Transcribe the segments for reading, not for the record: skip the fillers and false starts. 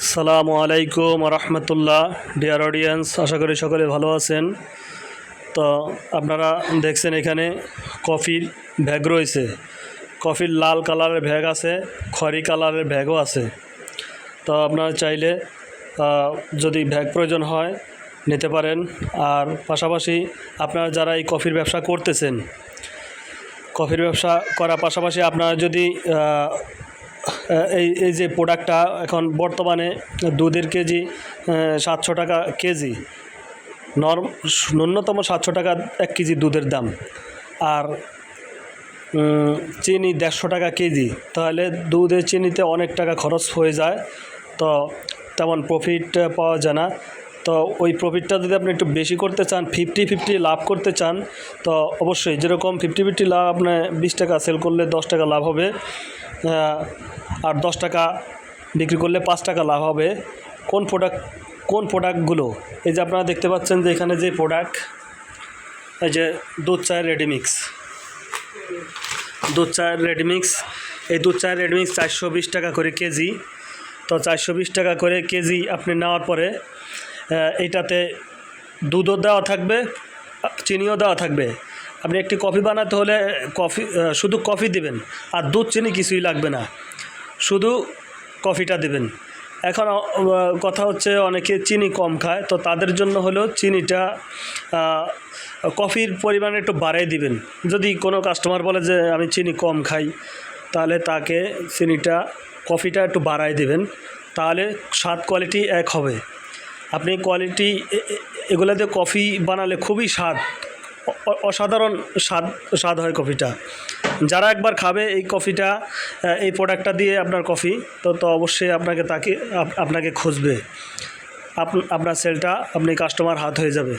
আসসালামু আলাইকুম রহমতুল্লাহ। Dear audience, আশা করি সকলে ভালো আছেন। তো আপনারা দেখছেন এখানে কফির ব্যাগ রয়েছে। কফির লাল কালারের ব্যাগ আছে, খয়েরি কালারের ব্যাগও আছে। তো আপনারা চাইলে যদি ব্যাগ প্রয়োজন হয় নিতে পারেন। আর পাশাপাশি আপনারা যারা এই কফির ব্যবসা করতেছেন, কফির ব্যবসা করার পাশাপাশি আপনারা যদি এই যে প্রোডাক্টটা এখন বর্তমানে দুধের কেজি 700 টাকা কেজি, ন্যূনতম 700 টাকা 1 কেজি দুধের দাম, আর চিনি 150 টাকা কেজি। তাহলে দুধের চিনিতে অনেক টাকা খরচ হয়ে যায়, তো তেমন প্রফিট পাওয়া যায় না। তো ওই প্রফিটটা যদি আপনি একটু বেশি করতে চান, 50-50 লাভ করতে চান, তো অবশ্যই যেরকম 50-50 লাভ, আপনি 20 টাকা সেল করলে 10 টাকা লাভ হবে, আর 10 টাকা বিক্রি করলে 5 টাকা লাভ হবে। কোন প্রোডাক্টগুলো? এই যে আপনারা দেখতে পাচ্ছেন যে এখানে যে প্রোডাক্ট, এই যে দুধ চায়ের রেডিমিক্স, এই দুধ চায়ের রেডিমিক্স 420 টাকা করে কেজি। তো 420 টাকা করে কেজি আপনি নেওয়ার পরে এইটাতে দুধও দেওয়া থাকবে, চিনিও দেওয়া থাকবে। আপনি একটি কফি বানাতে হলে শুধু কফি দিবেন, আর দুধ চিনি কিছুই লাগবে না, শুধু কফিটা দিবেন। এখন কথা হচ্ছে অনেকে চিনি কম খায়, তো তাদের জন্য হলো চিনিটা কফির পরিমাণ একটু বাড়িয়ে দিবেন। যদি কোনো কাস্টমার বলে যে আমি চিনি কম খাই, তাহলে তাকে কফিটা একটু বাড়ায় দিবেন, তাহলে স্বাদ কোয়ালিটি এক হবে। আপনি কোয়ালিটি এগুলোতে কফি বানালে খুবই অসাধারণ স্বাদ হয় কফিটা। যারা একবার খাবে এই কফিটা, এই প্রোডাক্টটা দিয়ে আপনার কফি, তো অবশ্যই আপনাকে খুঁজবে, আপনার সেলটা আপনি কাস্টমার হাত হয়ে যাবে।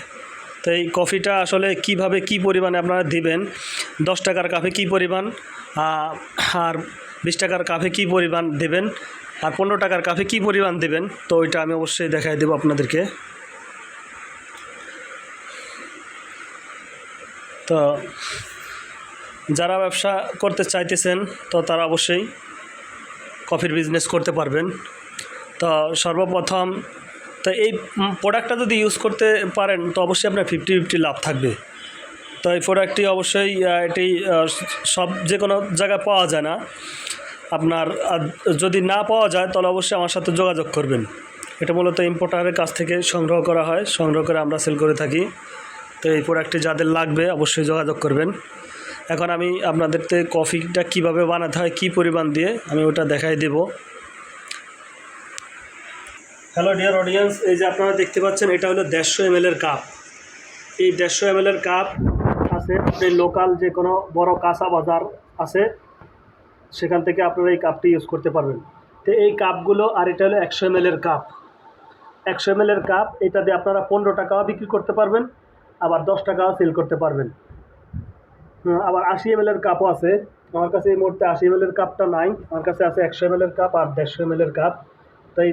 তো এই কফিটা আসলে কিভাবে কি পরিমাণে আপনারা দিবেন, 10 টাকার কাপে কি পরিমাণ, আর 20 টাকার কাপে কি পরিমাণ দেবেন, আর 15 টাকার কাপে কি পরিমাণ দেবেন, তো ওইটা আমি অবশ্যই দেখাই দেবো আপনাদেরকে। তো যারা ব্যবসা করতে চাইতেছেন, তো তারা অবশ্যই কফির বিজনেস করতে পারবেন। তো সর্বপ্রথম তো এই প্রোডাক্টটা যদি ইউজ করতে পারেন, তো অবশ্যই আপনার 50-50 লাভ থাকবে। তো এই প্রোডাক্টটি অবশ্যই এটি যে কোনো জায়গায় পাওয়া যায় না। আপনার যদি না পাওয়া যায়, তাহলে অবশ্যই আমার সাথে যোগাযোগ করবেন। এটা মূলত ইম্পোর্টারের কাছ থেকে সংগ্রহ করা হয়, সংগ্রহ করে আমরা সেল করে থাকি। তো এই প্রোডাক্টটি যাদের লাগবে অবশ্যই যোগাযোগ করবেন। এখন আমি আপনাদেরকে কফিটা কিভাবে বানাতে হয়, কি পরিমাণ দিয়ে, আমি ওটা দেখাই দেব। হ্যালো ডিয়ার অডিয়েন্স, এই যে আপনারা দেখতে পাচ্ছেন, এটা হলো 150 ml কাপ। এই 150 ml কাপ আছে, আপনি লোকাল যে কোনো বড় কাঁচা বাজার আছে, সেখান থেকে আপনারা এই কাপটি ইউজ করতে পারবেন। তো এই কাপগুলো, আর এটা হলো 100 ml কাপ। 100 ml কাপ, এটা দিয়ে আপনারা 15 টাকাও বিক্রি করতে পারবেন, আবার 10 টাকাও সেল করতে পারবেন। আবার 80 ml কাপও আছে। আমার কাছে এই মুহূর্তে 80 ml কাপটা নাই, আমার কাছে আছে 100 ml কাপ আর 150 ml কাপ। তো এই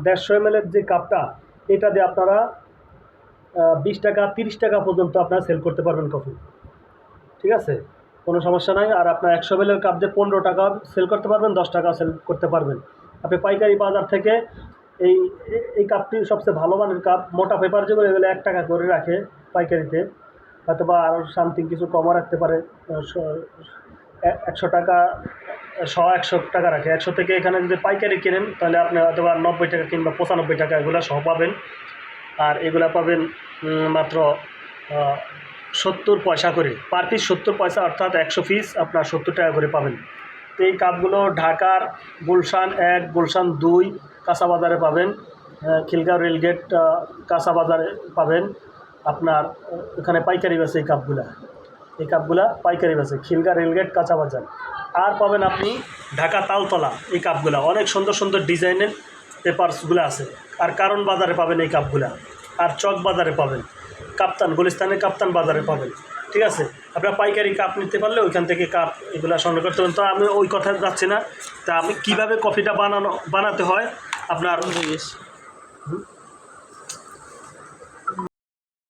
150 ml যে কাপটা, এটা দিয়ে আপনারা 20 টাকা 30 টাকা পর্যন্ত আপনারা সেল করতে পারবেন কফি। ঠিক আছে, কোনো সমস্যা নাই। আর আপনার 100 ml কাপ দিয়ে 15 টাকা সেল করতে পারবেন, 10 টাকা সেল করতে পারবেন। আপনি পাইকারি বাজার থেকে এই কাপটি সবচেয়ে ভালো মানের কাপ। মোটা পেপার যেগুলো, এগুলো 1 টাকা করে রাখে পাইকারিতে, হয়তো বা আরও সামথিং কিছু কমও রাখতে পারে। 100 টাকা, 100 টাকা রাখে। 100 থেকে এখানে যদি পাইকারি কেনেন, তাহলে আপনি হয়তো বা 90 টাকা কিংবা 95 টাকা এগুলো সহ পাবেন। আর এগুলো পাবেন মাত্র 70 পয়সা করে, পার পিস 70 পয়সা, অর্থাৎ 100 পিস আপনার 70 টাকা করে পাবেন। তো এই কাপগুলো ঢাকার গুলশান 1, গুলশান 2 কাঁচা বাজারে পাবেন, খিলগাঁও রেলগেট কাঁচা বাজারে পাবেন। আপনার এখানে পাইকারি বেচে এই কাপগুলা পাইকারি বেচে খিলগাঁও রেলগেট কাঁচা বাজার। আর পাবেন আপনি ঢাকা তালতলা এই কাপগুলা, অনেক সুন্দর সুন্দর ডিজাইনের পেপারসগুলো আছে। আর কারণ বাজারে পাবেন এই কাপগুলা, আর চক বাজারে পাবেন, গুলিস্তানের কাপ্তান বাজারে পাবেন। ঠিক আছে, আপনারা পাইকারি কাপ নিতে পারলে ওইখান থেকে কাপ এগুলো সংগ্রহ করতে পারেন। তো আমি ওই কথা যাচ্ছি না। তা আমি কীভাবে কফিটা বানাতে হয় আপনার